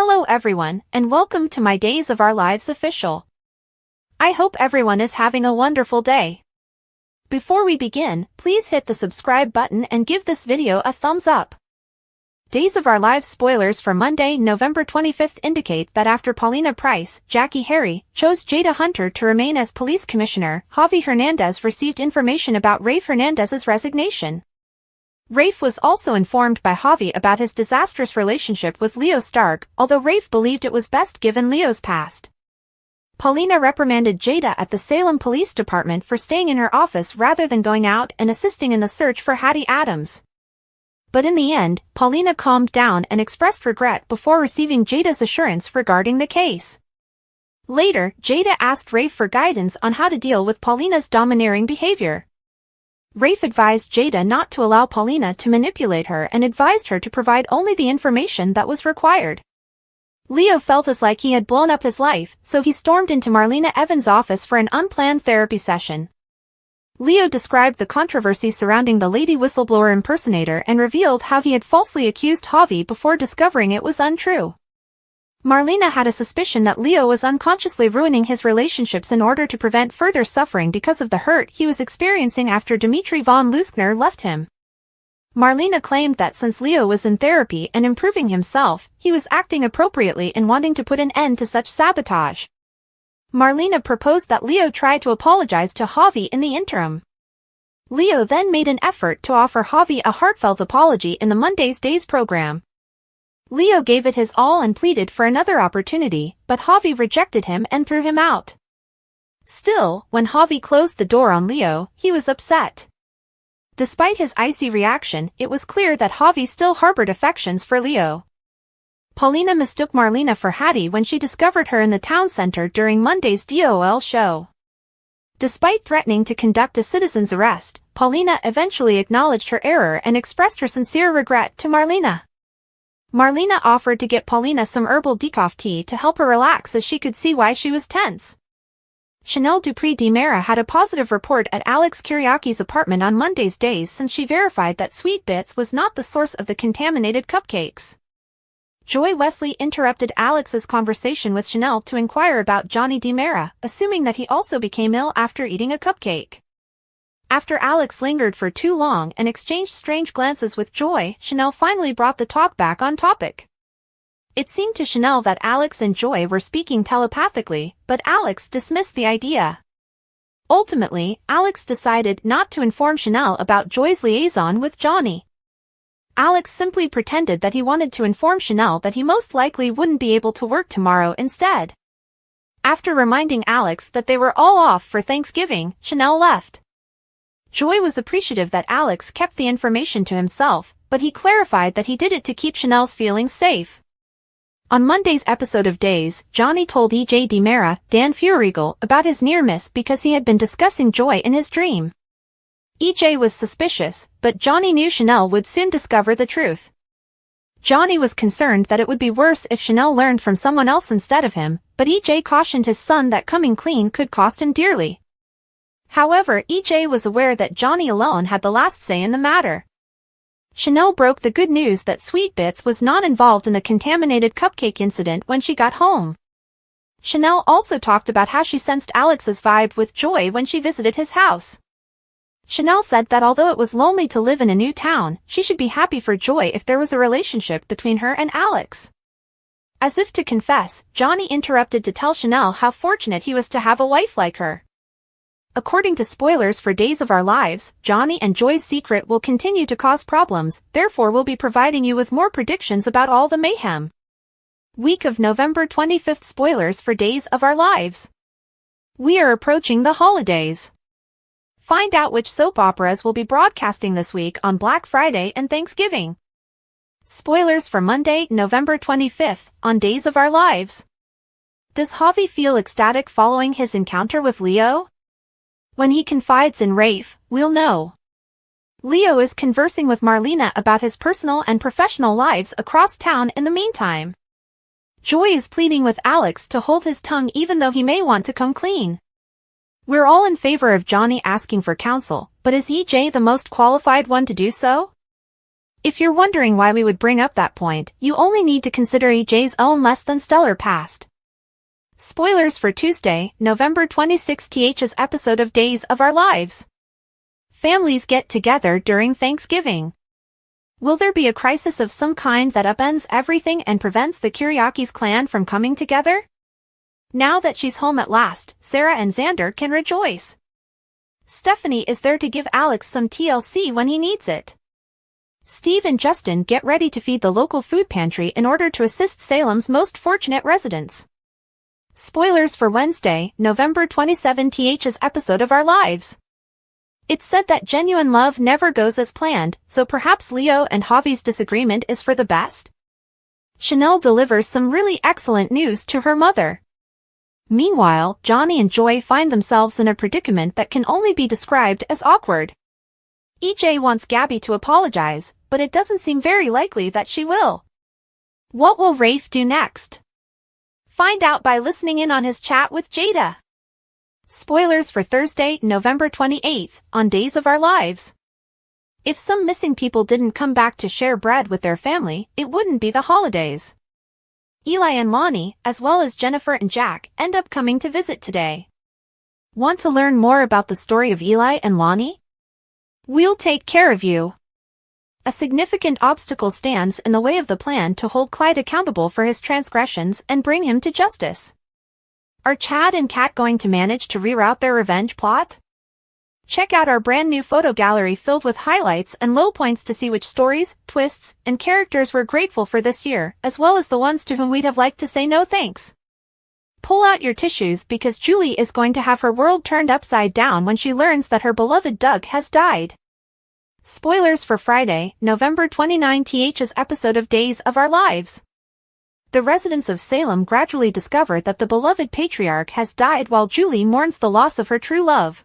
Hello everyone, and welcome to my Days of Our Lives official. I hope everyone is having a wonderful day. Before we begin, please hit the subscribe button and give this video a thumbs up. Days of Our Lives spoilers for Monday, November 25th indicate that after Paulina Price, Jackie Harry, chose Jada Hunter to remain as police commissioner, Javi Hernandez received information about Rafe Hernandez's resignation. Rafe was also informed by Javi about his disastrous relationship with Leo Stark, although Rafe believed it was best given Leo's past. Paulina reprimanded Jada at the Salem Police Department for staying in her office rather than going out and assisting in the search for Hattie Adams. But in the end, Paulina calmed down and expressed regret before receiving Jada's assurance regarding the case. Later, Jada asked Rafe for guidance on how to deal with Paulina's domineering behavior. Rafe advised Jada not to allow Paulina to manipulate her and advised her to provide only the information that was required. Leo felt as like he had blown up his life, so he stormed into Marlena Evans' office for an unplanned therapy session. Leo described the controversy surrounding the lady whistleblower impersonator and revealed how he had falsely accused Javi before discovering it was untrue. Marlena had a suspicion that Leo was unconsciously ruining his relationships in order to prevent further suffering because of the hurt he was experiencing after Dimitri von Luskner left him. Marlena claimed that since Leo was in therapy and improving himself, he was acting appropriately in wanting to put an end to such sabotage. Marlena proposed that Leo try to apologize to Javi in the interim. Leo then made an effort to offer Javi a heartfelt apology in the Monday's Days program. Leo gave it his all and pleaded for another opportunity, but Javi rejected him and threw him out. Still, when Javi closed the door on Leo, he was upset. Despite his icy reaction, it was clear that Javi still harbored affections for Leo. Paulina mistook Marlena for Hattie when she discovered her in the town center during Monday's DOL show. Despite threatening to conduct a citizen's arrest, Paulina eventually acknowledged her error and expressed her sincere regret to Marlena. Marlena offered to get Paulina some herbal decaf tea to help her relax as she could see why she was tense. Chanel Dupree DiMera had a positive report at Alex Kiriaki's apartment on Monday's Days since she verified that Sweet Bits was not the source of the contaminated cupcakes. Joy Wesley interrupted Alex's conversation with Chanel to inquire about Johnny DiMera, assuming that he also became ill after eating a cupcake. After Alex lingered for too long and exchanged strange glances with Joy, Chanel finally brought the talk back on topic. It seemed to Chanel that Alex and Joy were speaking telepathically, but Alex dismissed the idea. Ultimately, Alex decided not to inform Chanel about Joy's liaison with Johnny. Alex simply pretended that he wanted to inform Chanel that he most likely wouldn't be able to work tomorrow instead. After reminding Alex that they were all off for Thanksgiving, Chanel left. Joy was appreciative that Alex kept the information to himself, but he clarified that he did it to keep Chanel's feelings safe. On Monday's episode of Days, Johnny told E.J. DiMera, Dan Furigal, about his near miss because he had been discussing Joy in his dream. E.J. was suspicious, but Johnny knew Chanel would soon discover the truth. Johnny was concerned that it would be worse if Chanel learned from someone else instead of him, but E.J. cautioned his son that coming clean could cost him dearly. However, E.J. was aware that Johnny alone had the last say in the matter. Chanel broke the good news that Sweet Bits was not involved in the contaminated cupcake incident when she got home. Chanel also talked about how she sensed Alex's vibe with Joy when she visited his house. Chanel said that although it was lonely to live in a new town, she should be happy for Joy if there was a relationship between her and Alex. As if to confess, Johnny interrupted to tell Chanel how fortunate he was to have a wife like her. According to spoilers for Days of Our Lives, Johnny and Joy's secret will continue to cause problems, therefore we'll be providing you with more predictions about all the mayhem. Week of November 25th spoilers for Days of Our Lives. We are approaching the holidays. Find out which soap operas will be broadcasting this week on Black Friday and Thanksgiving. Spoilers for Monday, November 25th, on Days of Our Lives. Does Javi feel ecstatic following his encounter with Leo? When he confides in Rafe, we'll know. Leo is conversing with Marlena about his personal and professional lives across town in the meantime. Joy is pleading with Alex to hold his tongue even though he may want to come clean. We're all in favor of Johnny asking for counsel, but is EJ the most qualified one to do so? If you're wondering why we would bring up that point, you only need to consider EJ's own less than stellar past. Spoilers for Tuesday, November 26th's episode of Days of Our Lives. Families get together during Thanksgiving. Will there be a crisis of some kind that upends everything and prevents the Kiriakis clan from coming together? Now that she's home at last, Sarah and Xander can rejoice. Stephanie is there to give Alex some TLC when he needs it. Steve and Justin get ready to feed the local food pantry in order to assist Salem's most fortunate residents. Spoilers for Wednesday, November 27th's episode of Our Lives. It's said that genuine love never goes as planned, so perhaps Leo and Javi's disagreement is for the best? Chanel delivers some really excellent news to her mother. Meanwhile, Johnny and Joy find themselves in a predicament that can only be described as awkward. EJ wants Gabby to apologize, but it doesn't seem very likely that she will. What will Rafe do next? Find out by listening in on his chat with Jada. Spoilers for Thursday, November 28th, on Days of Our Lives. If some missing people didn't come back to share bread with their family, it wouldn't be the holidays. Eli and Lonnie, as well as Jennifer and Jack, end up coming to visit today. Want to learn more about the story of Eli and Lonnie? We'll take care of you. A significant obstacle stands in the way of the plan to hold Clyde accountable for his transgressions and bring him to justice. Are Chad and Kat going to manage to reroute their revenge plot? Check out our brand new photo gallery filled with highlights and low points to see which stories, twists, and characters we're grateful for this year, as well as the ones to whom we'd have liked to say no thanks. Pull out your tissues because Julie is going to have her world turned upside down when she learns that her beloved Doug has died. Spoilers for Friday, November 29th's episode of Days of Our Lives. The residents of Salem gradually discover that the beloved patriarch has died while Julie mourns the loss of her true love.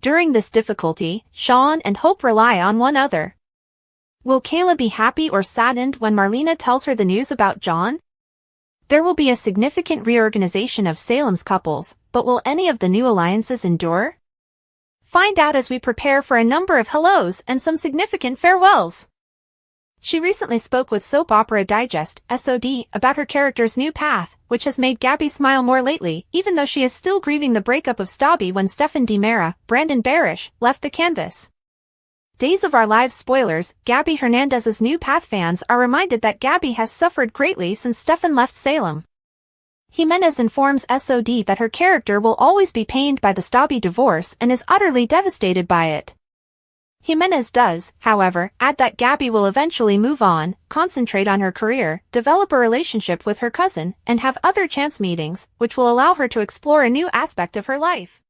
During this difficulty, Sean and Hope rely on one another. Will Kayla be happy or saddened when Marlena tells her the news about John? There will be a significant reorganization of Salem's couples, but will any of the new alliances endure? Find out as we prepare for a number of hellos and some significant farewells. She recently spoke with Soap Opera Digest, SOD, about her character's new path, which has made Gabby smile more lately, even though she is still grieving the breakup of Stabby when Stefan DiMera, Brandon Barish, left the canvas. Days of Our Lives spoilers, Gabby Hernandez's new path fans are reminded that Gabby has suffered greatly since Stefan left Salem. Jimenez informs SOD that her character will always be pained by the Stabby divorce and is utterly devastated by it. Jimenez does, however, add that Gabby will eventually move on, concentrate on her career, develop a relationship with her cousin, and have other chance meetings, which will allow her to explore a new aspect of her life.